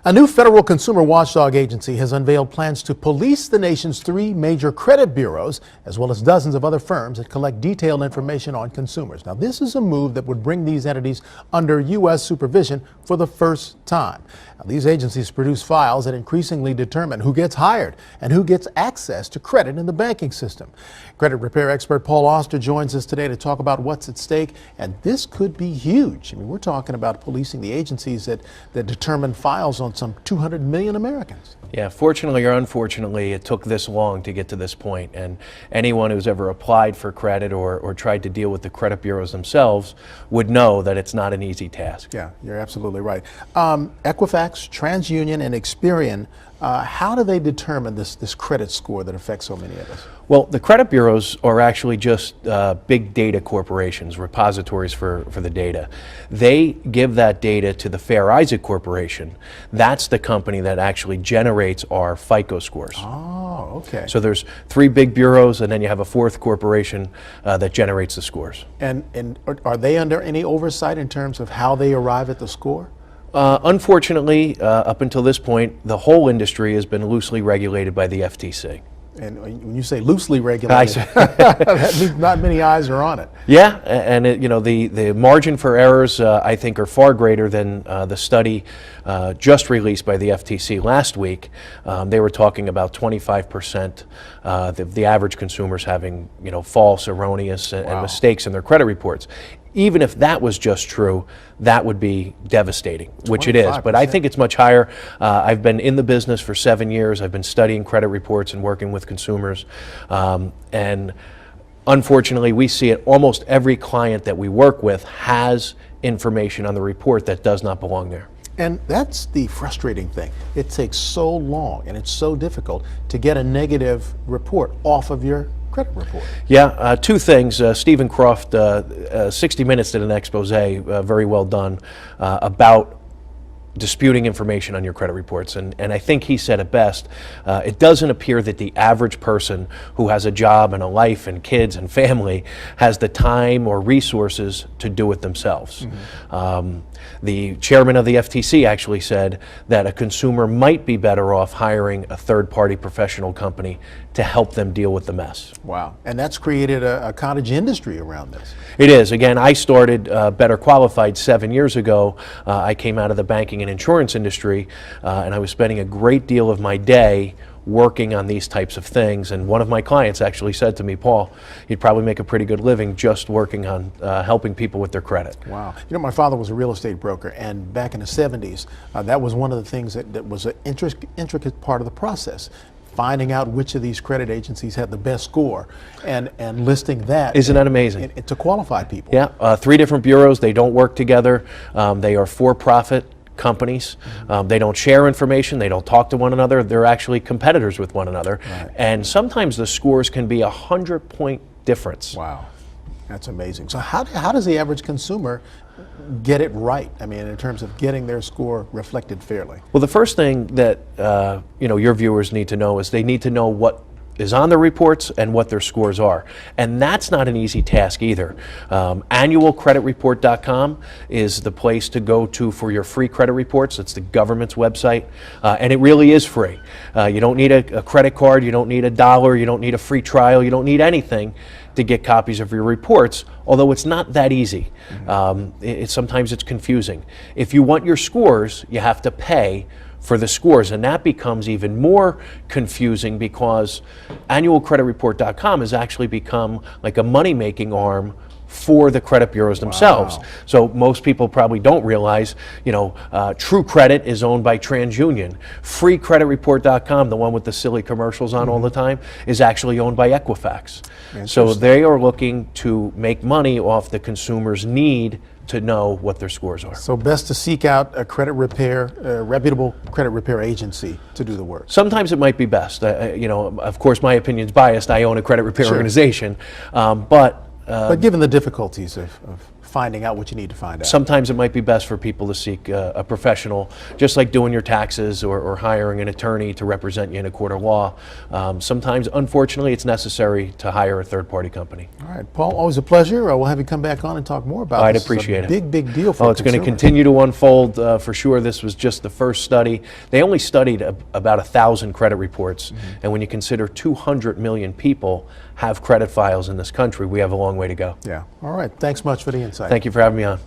A new federal consumer watchdog agency has unveiled plans to police the nation's 3 major credit bureaus, as well as dozens of other firms that collect detailed information on consumers. Now, this is a move that would bring these entities under U.S. supervision for the first time. Now, these agencies produce files that increasingly determine who gets hired and who gets access to credit in the banking system. Credit repair expert Paul Oster joins us today to talk about what's at stake, and this could be huge. I mean, we're talking about policing the agencies that determine files on some 200 million Americans. Yeah, fortunately or unfortunately, it took this long to get to this point, and anyone who's ever applied for credit or tried to deal with the credit bureaus themselves would know that it's not an easy task. Yeah, you're absolutely right. Equifax, TransUnion, and Experian, how do they determine this credit score that affects so many of us? Well, the credit bureaus are actually just big data corporations, repositories for the data. They give that data to the Fair Isaac Corporation. That's the company that actually generates our FICO scores. Oh, okay. So there's 3 big bureaus, and then you have a 4th corporation that generates the scores. And are they under any oversight in terms of how they arrive at the score? Unfortunately, up until this point, the whole industry has been loosely regulated by the FTC. And when you say loosely regulated, that means not many eyes are on it. Yeah, and the margin for errors, I think, are far greater than the study just released by the FTC last week. They were talking about 25% the average consumers having false, erroneous, and mistakes in their credit reports. Even if that was just true, that would be devastating, which it is. But I think it's much higher. I've been in the business for 7 years. I've been studying credit reports and working with consumers. And unfortunately, we see it. Almost every client that we work with has information on the report that does not belong there. And that's the frustrating thing. It takes so long and it's so difficult to get a negative report off of your credit report. Yeah, 2 things. Stephen Croft, 60 Minutes did an expose, very well done, about disputing information on your credit reports. And I think he said it best. It doesn't appear that the average person who has a job and a life and kids and family has the time or resources to do it themselves. Mm-hmm. The chairman of the FTC actually said that a consumer might be better off hiring a third-party professional company to help them deal with the mess. Wow. And that's created a cottage industry around this. It is. Again, I started Better Qualified 7 years ago. I came out of the banking and insurance industry, and I was spending a great deal of my day working on these types of things. And one of my clients actually said to me, Paul, you'd probably make a pretty good living just working on helping people with their credit. Wow. My father was a real estate broker, and back in the 70s, that was one of the things that was an intricate part of the process. Finding out which of these credit agencies had the best score and listing that. Isn't that amazing? To qualify people. Yeah, 3 different bureaus. They don't work together. They are for-profit companies. Mm-hmm. They don't share information. They don't talk to one another. They're actually competitors with one another. Right. And sometimes the scores can be 100-point difference. Wow, that's amazing. So how does the average consumer get it right? I mean, in terms of getting their score reflected fairly. Well, the first thing that your viewers need to know is they need to know what is on their reports and what their scores are. And that's not an easy task either. Annualcreditreport.com is the place to go to for your free credit reports. It's the government's website, and it really is free. You don't need a credit card, you don't need $1, you don't need a free trial, you don't need anything to get copies of your reports, although it's not that easy. Mm-hmm. Sometimes it's confusing. If you want your scores, you have to pay for the scores, and that becomes even more confusing because annualcreditreport.com has actually become like a money-making arm for the credit bureaus themselves. Wow. So most people probably don't realize, True Credit is owned by TransUnion. FreeCreditReport.com, the one with the silly commercials on all the time, is actually owned by Equifax. So they are looking to make money off the consumer's need to know what their scores are. So best to seek out a credit repair, reputable credit repair agency to do the work. Sometimes it might be best. Of course, my opinion's biased. I own a credit repair organization, but given the difficulties of finding out what you need to find out. Sometimes it might be best for people to seek a professional, just like doing your taxes or hiring an attorney to represent you in a court of law. Sometimes, unfortunately, it's necessary to hire a third-party company. All right, Paul, always a pleasure. We'll have you come back on and talk more about I'd this. appreciate It's a it. big deal for Oh, it's going to consumers. continue to unfold for sure. This was just the first study. They only studied about 1,000 credit reports, and when you consider 200 million people have credit files in this country, we have a long way to go. Yeah. All right. Thanks much for the insight. Thank you for having me on.